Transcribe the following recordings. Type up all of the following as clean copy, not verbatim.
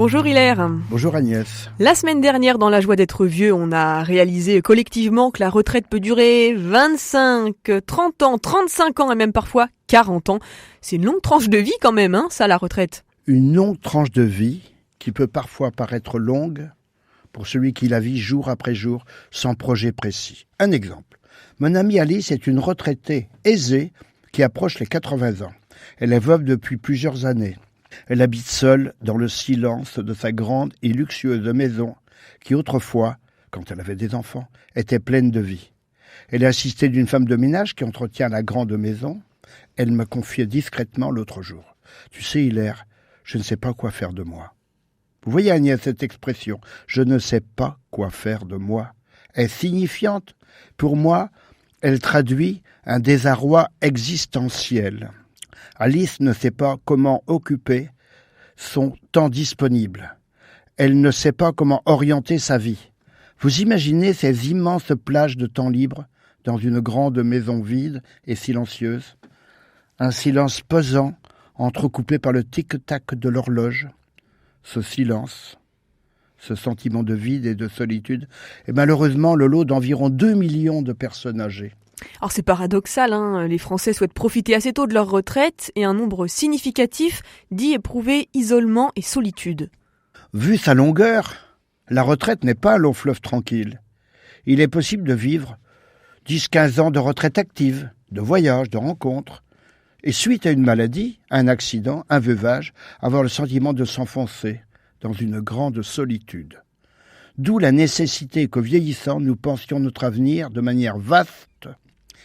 Bonjour Hilaire. Bonjour Agnès. La semaine dernière, dans La joie d'être vieux, on a réalisé collectivement que la retraite peut durer 25, 30 ans, 35 ans et même parfois 40 ans. C'est une longue tranche de vie quand même, ça, la retraite. Une longue tranche de vie qui peut parfois paraître longue pour celui qui la vit jour après jour sans projet précis. Un exemple. Mon amie Alice est une retraitée aisée qui approche les 80 ans. Elle est veuve depuis plusieurs années. Elle habite seule dans le silence de sa grande et luxueuse maison qui autrefois, quand elle avait des enfants, était pleine de vie. Elle est assistée d'une femme de ménage qui entretient la grande maison. Elle me confiait discrètement l'autre jour. « Tu sais, Hilaire, je ne sais pas quoi faire de moi. » Vous voyez Agnès cette expression « je ne sais pas quoi faire de moi » est signifiante. Pour moi, elle traduit un désarroi existentiel. Alice ne sait pas comment occuper son temps disponible. Elle ne sait pas comment orienter sa vie. Vous imaginez ces immenses plages de temps libre dans une grande maison vide et silencieuse? Un silence pesant, entrecoupé par le tic-tac de l'horloge. Ce silence, ce sentiment de vide et de solitude est malheureusement le lot d'environ 2 millions de personnes âgées. Alors c'est paradoxal, les Français souhaitent profiter assez tôt de leur retraite et un nombre significatif dit éprouver isolement et solitude. Vu sa longueur, la retraite n'est pas un long fleuve tranquille. Il est possible de vivre 10-15 ans de retraite active, de voyages, de rencontres, et suite à une maladie, un accident, un veuvage, avoir le sentiment de s'enfoncer dans une grande solitude. D'où la nécessité qu'au vieillissant, nous pensions notre avenir de manière vaste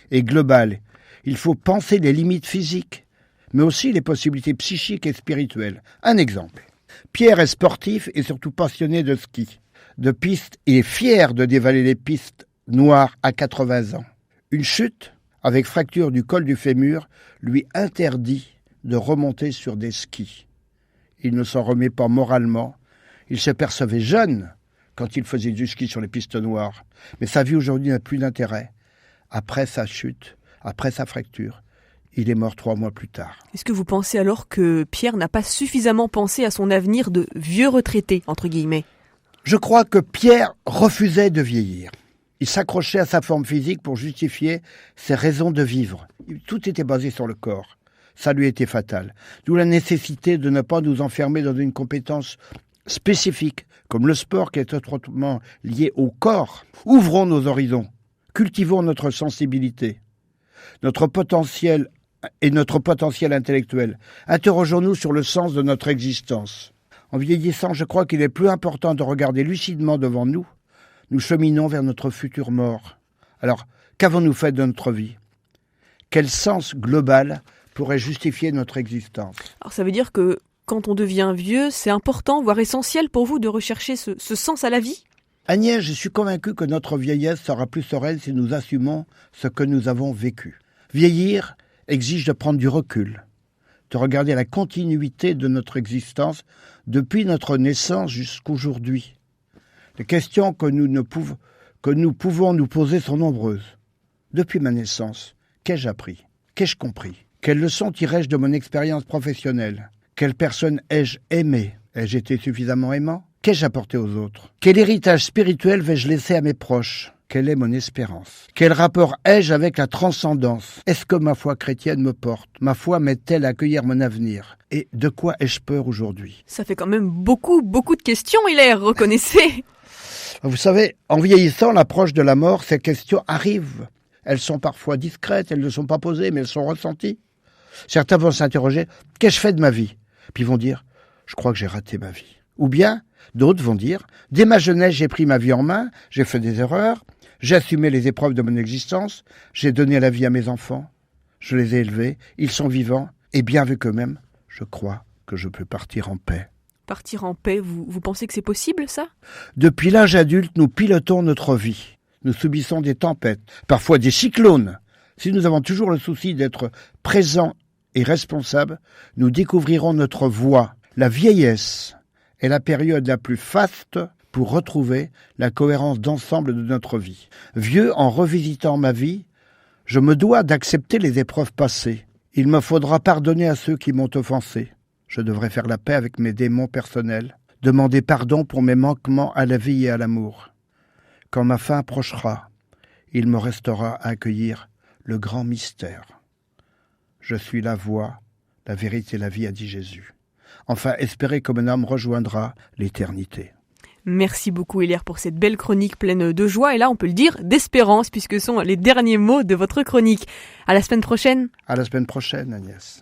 et globale. Il faut penser les limites physiques, mais aussi les possibilités psychiques et spirituelles. Un exemple. Pierre est sportif et surtout passionné de ski, de piste. Il est fier de dévaler les pistes noires à 80 ans. Une chute, avec fracture du col du fémur, lui interdit de remonter sur des skis. Il ne s'en remet pas moralement. Il se percevait jeune quand il faisait du ski sur les pistes noires. Mais sa vie aujourd'hui n'a plus d'intérêt. Après sa chute, après sa fracture, il est mort 3 mois plus tard. Est-ce que vous pensez alors que Pierre n'a pas suffisamment pensé à son avenir de vieux retraité, entre guillemets ? Je crois que Pierre refusait de vieillir. Il s'accrochait à sa forme physique pour justifier ses raisons de vivre. Tout était basé sur le corps. Ça lui était fatal. D'où la nécessité de ne pas nous enfermer dans une compétence spécifique, comme le sport qui est étroitement lié au corps. Ouvrons nos horizons. Cultivons notre sensibilité, notre potentiel et notre potentiel intellectuel. Interrogeons-nous sur le sens de notre existence. En vieillissant, je crois qu'il est plus important de regarder lucidement devant nous. Nous cheminons vers notre future mort. Alors, qu'avons-nous fait de notre vie ? Quel sens global pourrait justifier notre existence ? Alors ça veut dire que quand on devient vieux, c'est important, voire essentiel pour vous de rechercher ce sens à la vie ? Agnès, je suis convaincu que notre vieillesse sera plus sereine si nous assumons ce que nous avons vécu. Vieillir exige de prendre du recul, de regarder la continuité de notre existence depuis notre naissance jusqu'aujourd'hui. Les questions que nous pouvons nous poser sont nombreuses. Depuis ma naissance, qu'ai-je appris ? Qu'ai-je compris ? Quelles leçons tirais-je de mon expérience professionnelle ? Quelle personne ai-je aimée ? Ai-je été suffisamment aimant ? Qu'ai-je apporté aux autres ? Quel héritage spirituel vais-je laisser à mes proches ? Quelle est mon espérance ? Quel rapport ai-je avec la transcendance ? Est-ce que ma foi chrétienne me porte ? Ma foi m'aide-t-elle à accueillir mon avenir ? Et de quoi ai-je peur aujourd'hui ? Ça fait quand même beaucoup de questions, Hilaire, reconnaissez. Vous savez, en vieillissant, l'approche de la mort, ces questions arrivent. Elles sont parfois discrètes, elles ne sont pas posées, mais elles sont ressenties. Certains vont s'interroger, qu'ai-je fait de ma vie ? Puis ils vont dire, je crois que j'ai raté ma vie. Ou bien, d'autres vont dire, dès ma jeunesse, j'ai pris ma vie en main, j'ai fait des erreurs, j'ai assumé les épreuves de mon existence, j'ai donné la vie à mes enfants, je les ai élevés, ils sont vivants, et bien avec eux-mêmes, je crois que je peux partir en paix. Partir en paix, vous pensez que c'est possible, ça ? Depuis l'âge adulte, nous pilotons notre vie. Nous subissons des tempêtes, parfois des cyclones. Si nous avons toujours le souci d'être présents et responsables, nous découvrirons notre voie. La vieillesse est la période la plus faste pour retrouver la cohérence d'ensemble de notre vie. Vieux, en revisitant ma vie, je me dois d'accepter les épreuves passées. Il me faudra pardonner à ceux qui m'ont offensé. Je devrais faire la paix avec mes démons personnels. demander pardon pour mes manquements à la vie et à l'amour. Quand ma fin approchera, il me restera à accueillir le grand mystère. Je suis la voie, la vérité et la vie, a dit Jésus. Enfin, espérer que mon âme rejoindra l'éternité. Merci beaucoup Hilaire pour cette belle chronique pleine de joie et là on peut le dire d'espérance puisque ce sont les derniers mots de votre chronique. À la semaine prochaine. À la semaine prochaine Agnès.